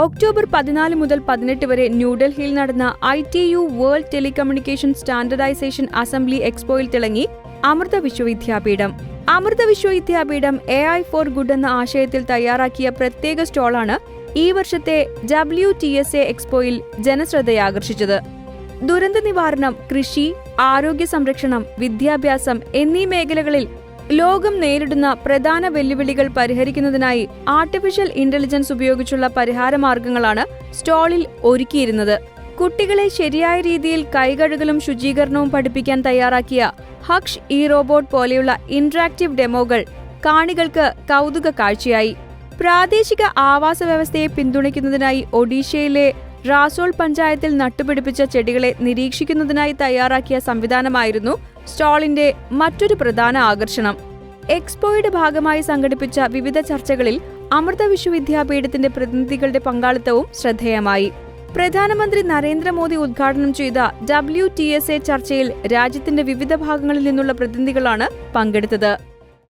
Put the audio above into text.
October 14 മുതൽ 18 വരെ ന്യൂഡൽഹിയിൽ നടന്ന ITU world telecommunication standardisation assembly എക്സ്പോയിൽ തിളങ്ങി Amrita Vishwavidyapeetham. Amrita Vishwavidyapeetham AI for good എന്ന ആശയത്തിൽ തയ്യാറാക്കിയ പ്രത്യേക സ്റ്റോളാണ് ഈ വർഷത്തെ WTSA എക്സ്പോയിൽ ജനശ്രദ്ധയാകർഷിച്ചത്. ദുരന്ത നിവാരണം, കൃഷി, ആരോഗ്യ സംരക്ഷണം, വിദ്യാഭ്യാസം എന്നീ മേഖലകളിൽ ലോകം നേരിടുന്ന പ്രധാന വെല്ലുവിളികൾ പരിഹരിക്കുന്നതിനായി ആർട്ടിഫിഷ്യൽ ഇന്റലിജൻസ് ഉപയോഗിച്ചുള്ള പരിഹാരമാർഗങ്ങളാണ് സ്റ്റാളിൽ ഒരുക്കിയിരുന്നത്. കുട്ടികളെ ശരിയായ രീതിയിൽ കൈകഴുകലും ശുചീകരണവും പഠിപ്പിക്കാൻ തയ്യാറാക്കിയ ഹക്ഷ് റോബോട്ട് പോലെയുള്ള ഇന്ററാക്റ്റീവ് ഡെമോകൾ കാണികൾക്ക് കൗതുക കാഴ്ചയായി. പ്രാദേശിക ആവാസ വ്യവസ്ഥയെ പിന്തുണയ്ക്കുന്നതിനായി ഒഡീഷയിലെ റാസോൾ പഞ്ചായത്തിൽ നട്ടുപിടിപ്പിച്ച ചെടികളെ നിരീക്ഷിക്കുന്നതിനായി തയ്യാറാക്കിയ സംവിധാനമായിരുന്നു സ്റ്റാളിന്റെ മറ്റൊരു പ്രധാന ആകർഷണം. എക്സ്പോയുടെ ഭാഗമായി സംഘടിപ്പിച്ച വിവിധ ചർച്ചകളിൽ അമൃത വിശ്വവിദ്യാപീഠത്തിന്റെ പ്രതിനിധികളുടെ പങ്കാളിത്തവും ശ്രദ്ധേയമായി. പ്രധാനമന്ത്രി നരേന്ദ്രമോദി ഉദ്ഘാടനം ചെയ്ത WTSA ചർച്ചയിൽ രാജ്യത്തിന്റെ വിവിധ ഭാഗങ്ങളിൽ നിന്നുള്ള പ്രതിനിധികളാണ് പങ്കെടുത്തത്.